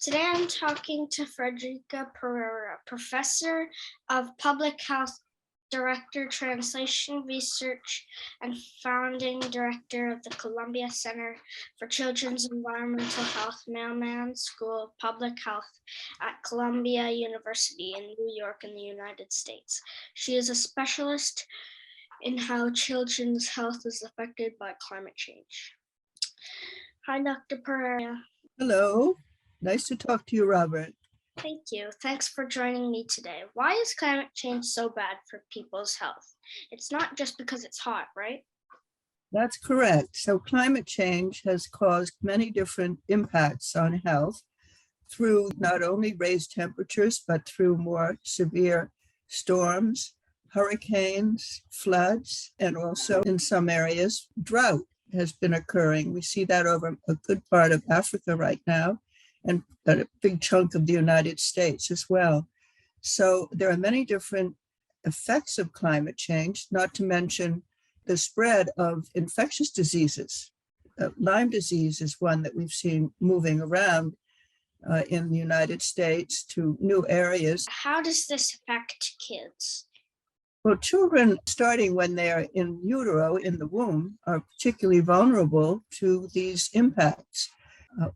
Today I'm talking to Frederica Perera, Professor of Public Health, Director, Translation Research, and Founding Director of the Columbia Center for Children's Environmental Health Mailman School of Public Health at Columbia University in New York in the United States. She is a specialist in how children's health is affected by climate change. Hi, Dr. Perera. Hello, nice to talk to you, Robert. Thank you. Thanks for joining me today. Why is climate change so bad for people's health? It's not just because it's hot, right? That's correct. So climate change has caused many different impacts on health through not only raised temperatures, but through more severe storms, hurricanes, floods, and also in some areas, drought has been occurring. We see that over a good part of Africa right now, and a big chunk of the United States as well. So there are many different effects of climate change, not to mention the spread of infectious diseases. Lyme disease is one that we've seen moving around in the United States to new areas. How does this affect kids? Well, children, starting when they're in utero, in the womb, are particularly vulnerable to these impacts.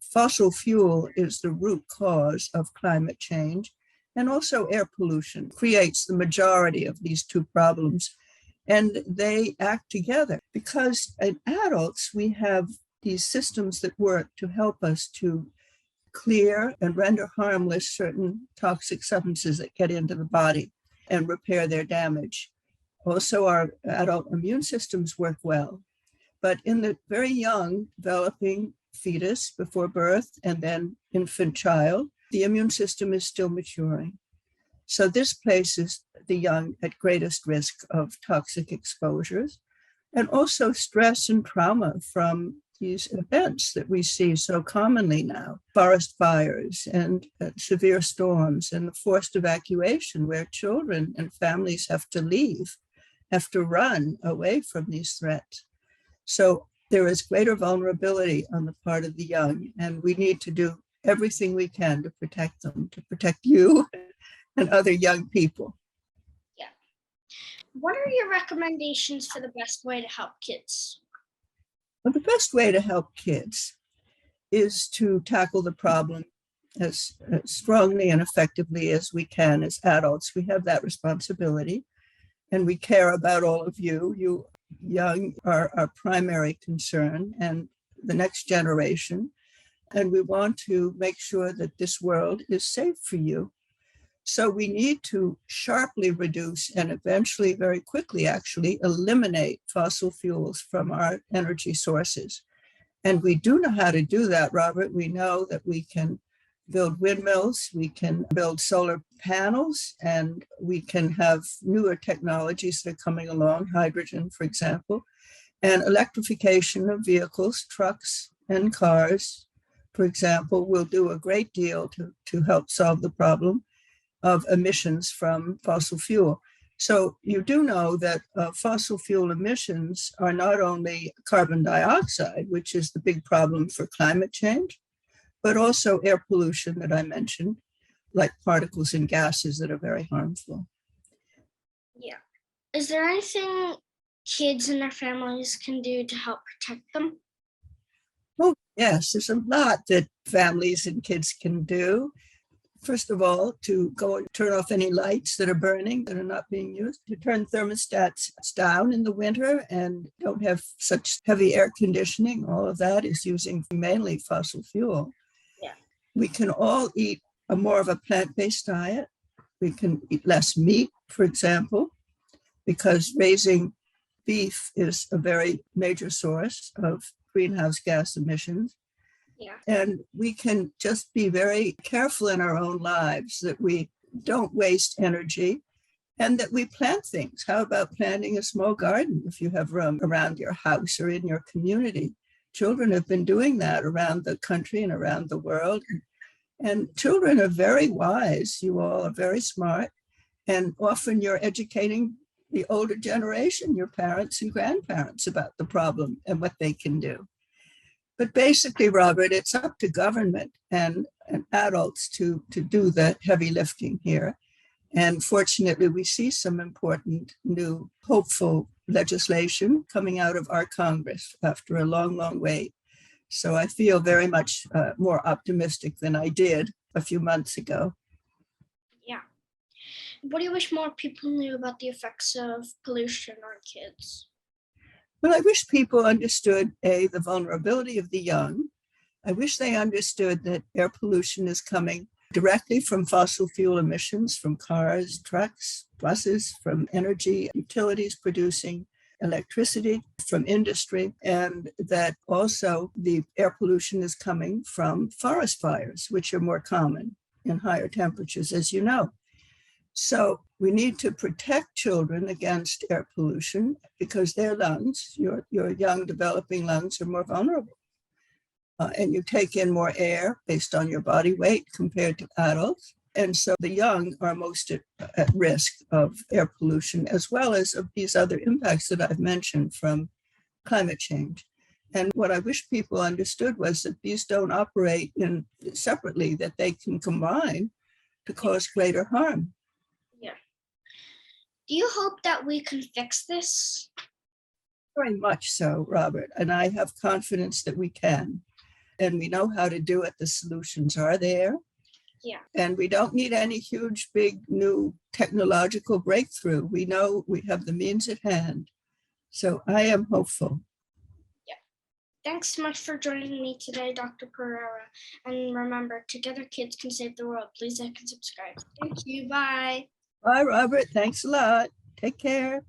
Fossil fuel is the root cause of climate change, and also air pollution creates the majority of these two problems, and they act together because in adults we have these systems that work to help us to clear and render harmless certain toxic substances that get into the body and repair their damage. Also, our adult immune systems work well, but in the very young developing fetus before birth and then infant child, the immune system is still maturing. So this places the young at greatest risk of toxic exposures, and also stress and trauma from these events that we see so commonly now, forest fires and severe storms and the forced evacuation where children and families have to leave, have to run away from these threats. So there is greater vulnerability on the part of the young, and we need to do everything we can to protect them, to protect you and other young people. Yeah. What are your recommendations for the best way to help kids? Well, the best way to help kids is to tackle the problem as strongly and effectively as we can as adults. We have that responsibility, and we care about all of you. You young are our primary concern and the next generation. And we want to make sure that this world is safe for you. So we need to sharply reduce and eventually very quickly actually eliminate fossil fuels from our energy sources. And we do know how to do that, Robert. We know that we can build windmills, we can build solar panels, and we can have newer technologies that are coming along, hydrogen, for example, and electrification of vehicles, trucks, and cars, for example, will do a great deal to help solve the problem of emissions from fossil fuel. So you do know that fossil fuel emissions are not only carbon dioxide, which is the big problem for climate change, but also air pollution that I mentioned, like particles and gases that are very harmful. Yeah. Is there anything kids and their families can do to help protect them? Oh, yes, there's a lot that families and kids can do. First of all, to go and turn off any lights that are burning, that are not being used, to turn thermostats down in the winter and don't have such heavy air conditioning. All of that is using mainly fossil fuel. Yeah. We can all eat more of a plant-based diet. We can eat less meat, for example, because raising beef is a very major source of greenhouse gas emissions. Yeah. And we can just be very careful in our own lives that we don't waste energy and that we plant things. How about planting a small garden if you have room around your house or in your community? Children have been doing that around the country and around the world. And children are very wise. You all are very smart. And often you're educating the older generation, your parents and grandparents, about the problem and what they can do. But basically, Robert, it's up to government and and adults to do the heavy lifting here. And fortunately, we see some important new hopeful legislation coming out of our Congress after a long, long wait. So I feel very much more optimistic than I did a few months ago. Yeah. What do you wish more people knew about the effects of pollution on kids? Well, I wish people understood, A, the vulnerability of the young. I wish they understood that air pollution is coming directly from fossil fuel emissions, from cars, trucks, buses, from energy utilities producing electricity, from industry, and that also the air pollution is coming from forest fires, which are more common in higher temperatures, as you know. So we need to protect children against air pollution because their lungs, your young developing lungs, are more vulnerable. And you take in more air based on your body weight compared to adults. And so the young are most at risk of air pollution, as well as of these other impacts that I've mentioned from climate change. And what I wish people understood was that these don't operate separately, that they can combine to cause greater harm. Yeah. Do you hope that we can fix this? Very much so, Robert. And I have confidence that we can. And we know how to do it. The solutions are there. Yeah. And we don't need any huge, big, new technological breakthrough. We know we have the means at hand. So I am hopeful. Yeah. Thanks so much for joining me today, Dr. Perera. And remember, together kids can save the world. Please like and subscribe. Thank you. Bye. Bye, Robert. Thanks a lot. Take care.